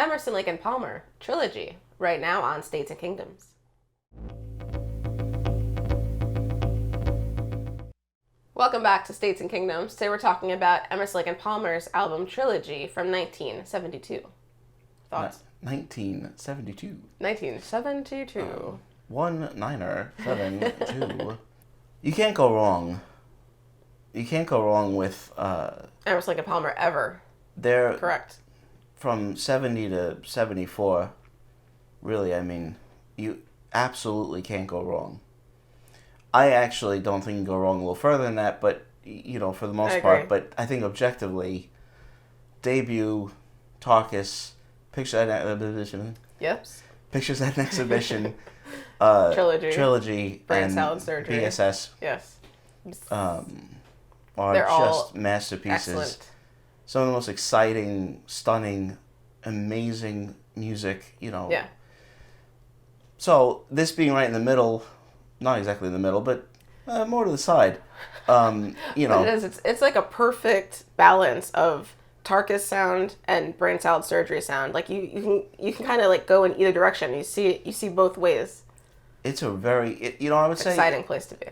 Emerson, Lake and Palmer, Trilogy, right now on States and Kingdoms. Welcome back to States and Kingdoms. Today we're talking about Emerson, Lake and Palmer's album Trilogy from 1972. Thoughts? 1972. 1972. 1972. You can't go wrong. You can't go wrong with Emerson, Lake and Palmer ever. They're correct. From 70 to 74. Really, I mean, you absolutely can't go wrong. I actually don't think you can go wrong a little further than that, but you know, for the most part. But I think objectively, debut, Tarkus, Pictures at an Exhibition. Yep. Pictures at an Exhibition. Trilogy, Brain and Salad Surgery. BSS. Yes. Are They're just masterpieces. Excellent. Some of the most exciting, stunning, amazing music, you know. Yeah. So this being right in the middle, not exactly in the middle, but more to the side, you know. It is. It's like a perfect balance of Tarkus sound and Brain Salad Surgery sound. Like you can kind of like go in either direction. You see both ways. It's a very, you know, I would say exciting place to be.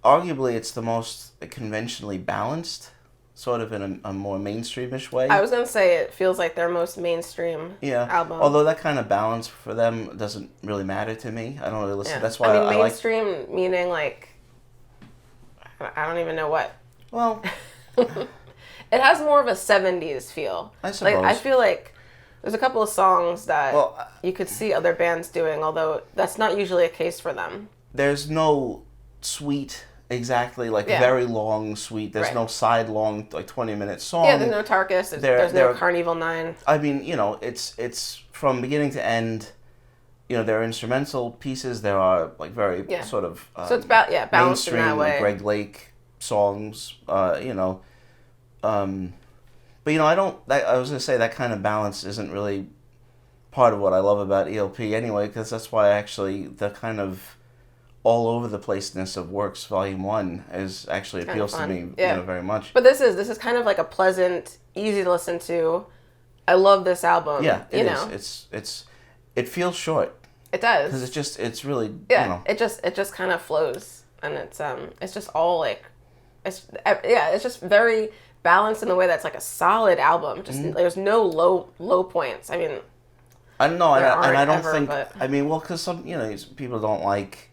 Arguably, it's the most conventionally balanced, sort of in a more mainstreamish way. I was gonna say it feels like their most mainstream album. Although that kind of balance for them doesn't really matter to me. I don't really listen. Yeah. That's why I mainstream meaning like I don't even know what. Well, it has more of a 70s feel. I suppose. Like, I feel like there's a couple of songs that you could see other bands doing, although that's not usually a case for them. There's no suite. Exactly, like very long suite. There's no side long, like 20-minute song. Yeah, there's no Tarkus. There's no Carnival 9. I mean, you know, it's from beginning to end. You know, there are instrumental pieces. There are like very sort of so it's balanced in that way. Like Greg Lake songs. You know, but you know, I was gonna say that kind of balance isn't really part of what I love about ELP anyway, because that's why actually the kind of all over the placeness of Works Volume 1 actually appeals to me, you know, very much. But this is kind of like a pleasant, easy to listen to. I love this album. Yeah, it is. It feels short. It does. Because it's really you know. It just kind of flows, and it's just all like it's just very balanced in the way that's like a solid album. Just there's no low points. I mean, I don't know, and I don't ever, think. but... I mean, well, because some people don't like.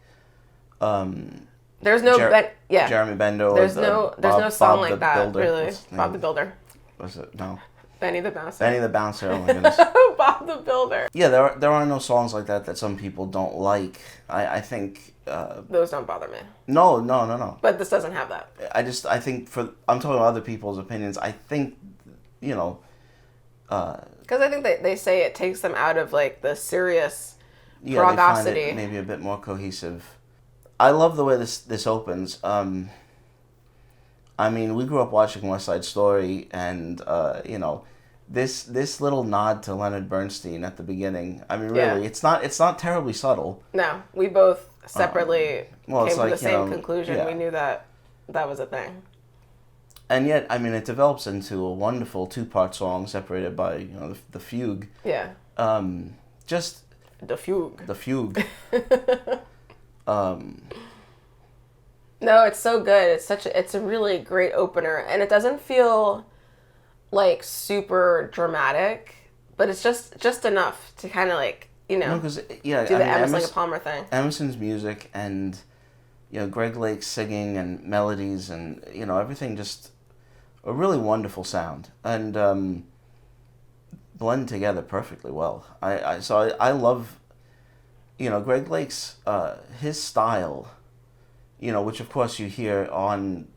There's no Jeremy Bender. There's no song like that Builder. really. Bob the Builder. Was it no? Benny the Bouncer. Benny the Bouncer. Oh my goodness. Bob the Builder. Yeah, there are no songs like that some people don't like. I think those don't bother me. No. But this doesn't have that. I think I'm talking about other people's opinions. I think, you know. Because I think they say it takes them out of like the serious progosity. They find it maybe a bit more cohesive. I love the way this opens. I mean, we grew up watching West Side Story, and you know, this little nod to Leonard Bernstein at the beginning. I mean, really, it's not terribly subtle. No, we both separately came to the same conclusion. Yeah. We knew that was a thing. And yet, I mean, it develops into a wonderful 2-part song separated by, you know, the fugue. Yeah. Just the fugue. The fugue. No, it's so good. It's a really great opener, and it doesn't feel like super dramatic, but it's just enough to kind of like, you know, do the Emerson, Lake and Palmer thing. Emerson's music and, you know, Greg Lake's singing and melodies and, you know, everything just a really wonderful sound and blend together perfectly well. I love, you know, Greg Lake's his style. You know, which of course you hear on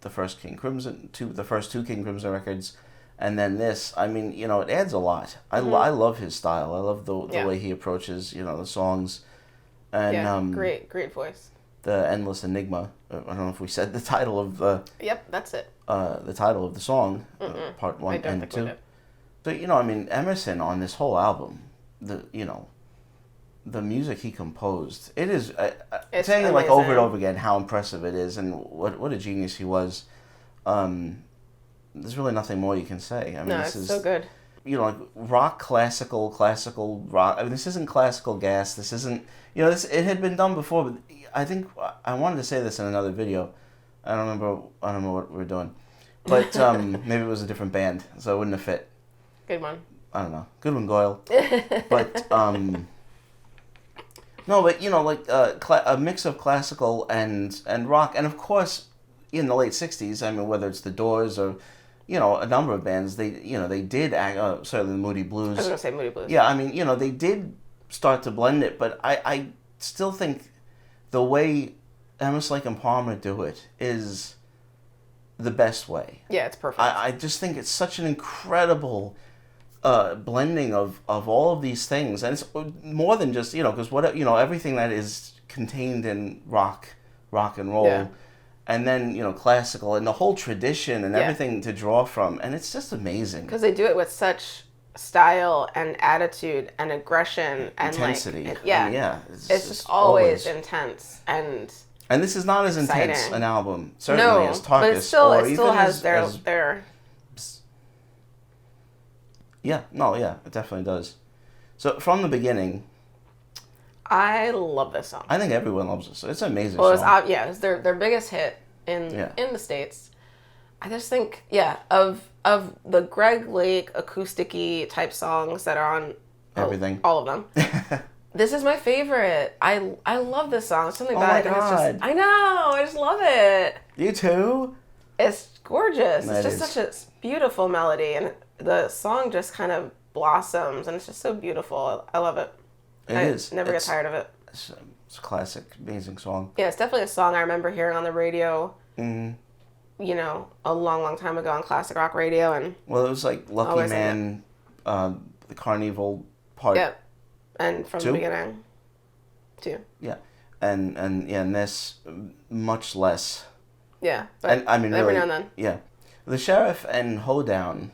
the first King Crimson, the first two King Crimson records, and then this. I mean, you know, it adds a lot. I love his style. I love the way he approaches, you know, the songs, and great voice. The Endless Enigma. I don't know if we said the title of the. Yep, that's it. The title of the song, part 1 and 2. But you know, I mean, Emerson on this whole album, the music he composed, it is saying it like over and over again how impressive it is and what a genius he was. There's really nothing more you can say. I mean, it's so good. like rock, classical rock. I mean, this isn't classical gas. This isn't, this, it had been done before, but I think I wanted to say this in another video. I don't remember what we were doing. But maybe it was a different band, so it wouldn't have fit. Good one. I don't know. Good one, Goyle. But, no, but, like a mix of classical and rock. And, of course, in the late 60s, I mean, whether it's the Doors or, a number of bands, they did act, certainly the Moody Blues. I was going to say Moody Blues. Yeah, I mean, they did start to blend it, but I still think the way Emerson, Lake and Palmer do it is the best way. Yeah, it's perfect. I just think it's such an incredible blending of all of these things, and it's more than just because everything that is contained in rock and roll, yeah. and then classical and the whole tradition and everything to draw from, and it's just amazing because they do it with such style and attitude and aggression and intensity. It's just always intense and this is not as exciting. Intense an album certainly as Tarkus, but it still has their it definitely does. So from the beginning, I love this song. I think everyone loves this. It's an amazing song. It was their biggest hit in the States. I just think of the Greg Lake acoustic-y type songs that are on everything, all of them. This is my favorite. I love this song. Something about it. Oh my God. I know. I just love it. You too? It's gorgeous. It's just such a beautiful melody, and the song just kind of blossoms, and it's just so beautiful. I love it. I never get tired of it. It's a classic, amazing song. Yeah, it's definitely a song I remember hearing on the radio. Mm-hmm. A long, long time ago on classic rock radio, and it was like Lucky Man, the Carnival part. Yeah. And from the beginning, too. Yeah, and this much less. Yeah, but and I mean every really, now and then. Yeah, the Sheriff and Hoedown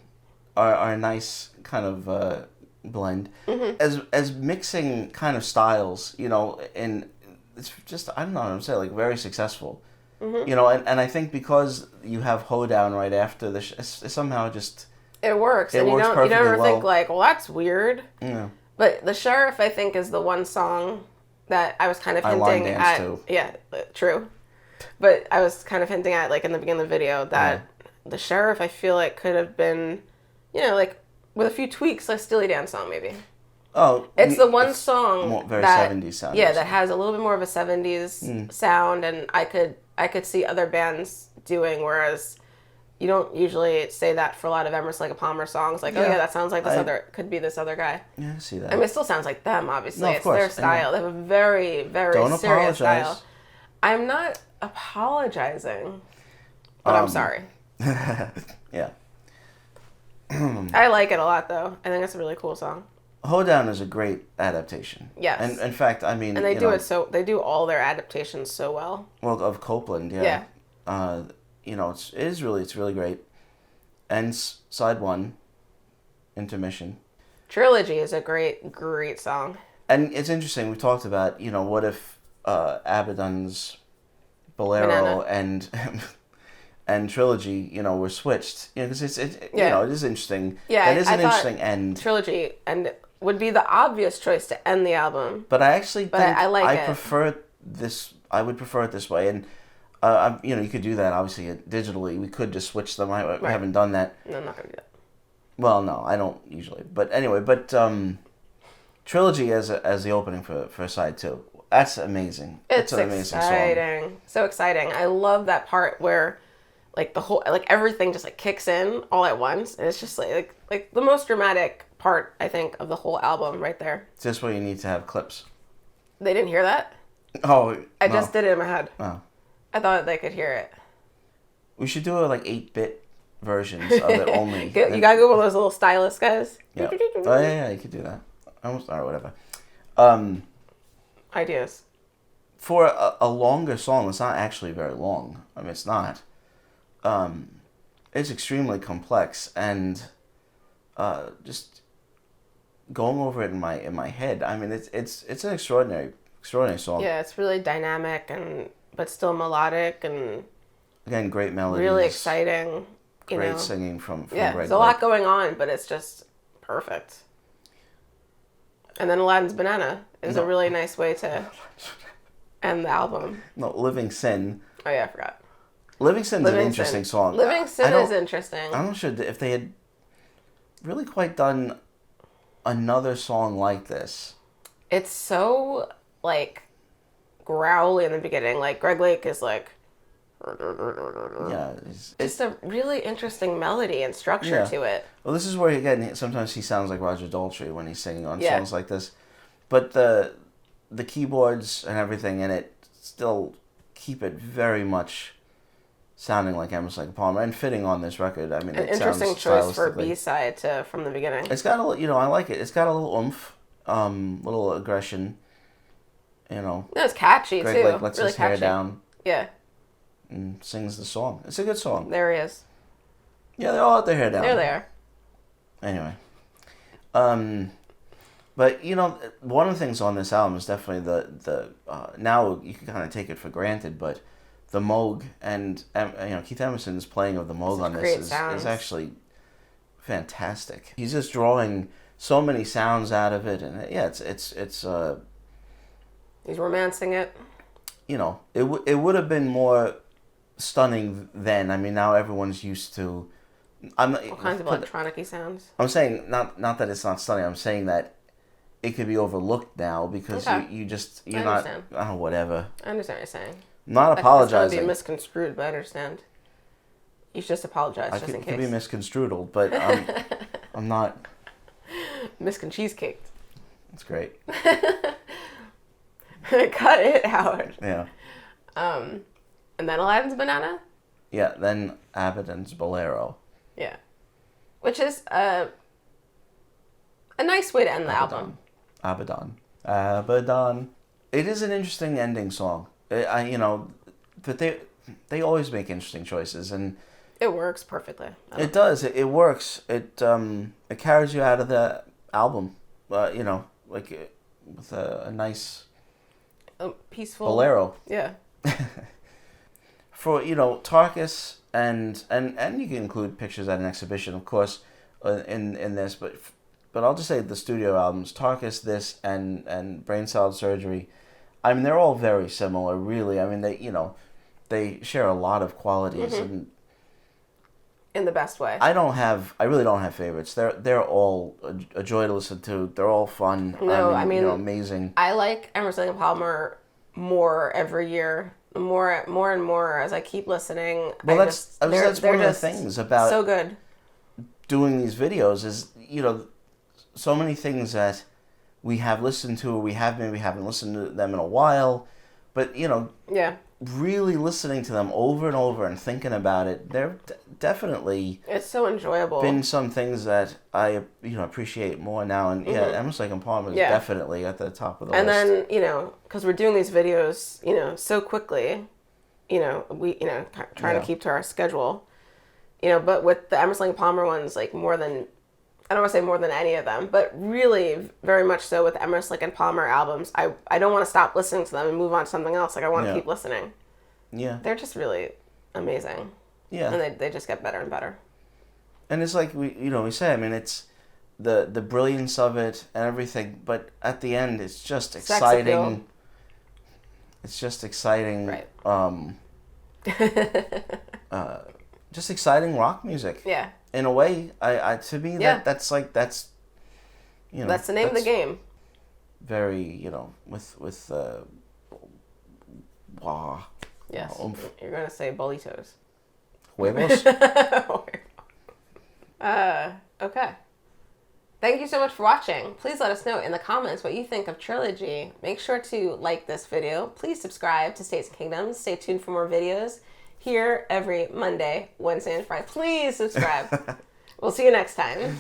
are a nice kind of blend, as mixing kind of styles, and it's just I don't know what I'm saying, like very successful, and I think because you have Hoedown right after the somehow just it works, and you never think like, well, that's weird. Yeah. But The Sheriff, I think, is the one song that I was kind of hinting at. Too. Yeah, true. But I was kind of hinting at, like, in the beginning of the video, that The Sheriff, I feel like, could have been, like, with a few tweaks, a Steely Dan song, maybe. Oh. It's the one song very 70s sound. Yeah, that has a little bit more of a 70s sound, and I could see other bands doing, whereas you don't usually say that for a lot of Emerson, Lake and Palmer songs. Like, that sounds like could be this other guy. Yeah, I see that. I mean, it still sounds like them, obviously. No, of course. Their style. They have a very, very serious style. I'm not apologizing, but I'm sorry. Yeah. I like it a lot, though. I think it's a really cool song. Hoedown is a great adaptation. Yes. And in fact, I mean, and they they do all their adaptations so well. Well, of Copeland, yeah. Yeah. It's really great. And side one, Intermission. Trilogy is a great song. And it's interesting, we talked about, what if Abaddon's Bolero and Trilogy, were switched. Because it is interesting. Yeah, it is an interesting end. Trilogy and would be the obvious choice to end the album. But I actually think I it. prefer this. I would prefer it this way, and you could do that obviously digitally. We could just switch them. We haven't done that. No, I'm not gonna do that. Well, no, I don't usually. But anyway, Trilogy as the opening for side 2. That's amazing. It's an amazing exciting. song. So exciting. I love that part where like the whole everything just like kicks in all at once, and it's just like the most dramatic part I think of the whole album right there. It's just where you need to have clips. They didn't hear that? Oh, I just did it in my head. Oh. I thought they could hear it. We should do 8-bit versions of it only. You gotta go with those little stylus guys. Yeah. You could do that. Almost or whatever. Ideas. For a longer song, it's not actually very long. I mean, it's not. It's extremely complex, and just going over it in my head. I mean, it's an extraordinary song. Yeah, it's really dynamic but still melodic and again great melodies. Really exciting. Great singing from yeah. Greg There's a lot going on, but it's just Perfect. And then Aladdin's Banana is a really nice way to end the album. No, Living Sin. Oh yeah, I forgot. Living Sin's an interesting song. Living Sin is interesting. I'm not sure if they had really quite done another song like this. It's so, like, growly in the beginning. Like, Greg Lake is like... Yeah. It's a really interesting melody and structure to it. Well, this is where, again, sometimes he sounds like Roger Daltrey when he's singing on songs like this. But the keyboards and everything in it still keep it very much sounding like Emerson, Lake and Palmer, and fitting on this record. I mean, an interesting choice for B-side from the beginning. It's got a, I like it. It's got a little oomph, little aggression. No, it's catchy Greg too. Lake lets really his hair down. Yeah. And sings the song. It's a good song. There he is. Yeah, they're all let their hair down. There they are. Anyway. But, one of the things on this album is definitely the now you can kind of take it for granted, but the Moog and, Keith Emerson's playing of the Moog on this is actually fantastic. He's just drawing so many sounds out of it, and it's he's romancing it. It would have been more stunning then. I mean, now everyone's used to... All kinds of electronic-y sounds. I'm saying, not that it's not stunning, I'm saying that it could be overlooked now because you're not... whatever. I understand what you're saying. I'm not apologizing. It's going to be misconstrued, but I understand. You should just apologize just in case. It could be misconstrued, but I'm not... Misconcheesecaked. That's great. Cut it out. Yeah. And then Aladdin's Banana? Yeah, then Abaddon's Bolero. Yeah. Which is a nice way to end the album. Abaddon. It is an interesting ending song. But they always make interesting choices, and it works perfectly. It does. It works. It carries you out of the album. With a nice peaceful bolero. Yeah. For Tarkus and you can include Pictures at an Exhibition, of course, in this, but I'll just say the studio albums, Tarkus, this, and Brain Salad Surgery. I mean, they're all very similar, really. I mean, they share a lot of qualities, and in the best way. I really don't have favorites. They're all a joy to listen to. They're all fun. No, amazing. I like Emerson, Lake and Palmer more every year. More and more as I keep listening. Well, that's one of the things about so good doing these videos is so many things that we have listened to, or we haven't listened to them in a while, but really listening to them over and over and thinking about it, they're definitely it's so enjoyable. Been some things that I appreciate more now, and Emerson, Lake and Palmer is definitely at the top of the list. And then because we're doing these videos so quickly, we trying to keep to our schedule, but with the Emerson, Lake and Palmer ones, like more than, I don't want to say more than any of them, but really very much so with Emerson, Lake and Palmer albums, I don't want to stop listening to them and move on to something else. Like I want to keep listening. Yeah. They're just really amazing. Yeah. And they just get better and better. And it's like we say, I mean, it's the brilliance of it and everything, but at the end it's just exciting. It's just exciting. Right. Just exciting rock music. Yeah. In a way, to me that's that's the name of the game. Very, with wah. Yes. You're going to say bolitos. Huevos? Okay. Thank you so much for watching. Please let us know in the comments what you think of Trilogy. Make sure to like this video. Please subscribe to States and Kingdoms. Stay tuned for more videos here every Monday, Wednesday, and Friday. Please subscribe. We'll see you next time.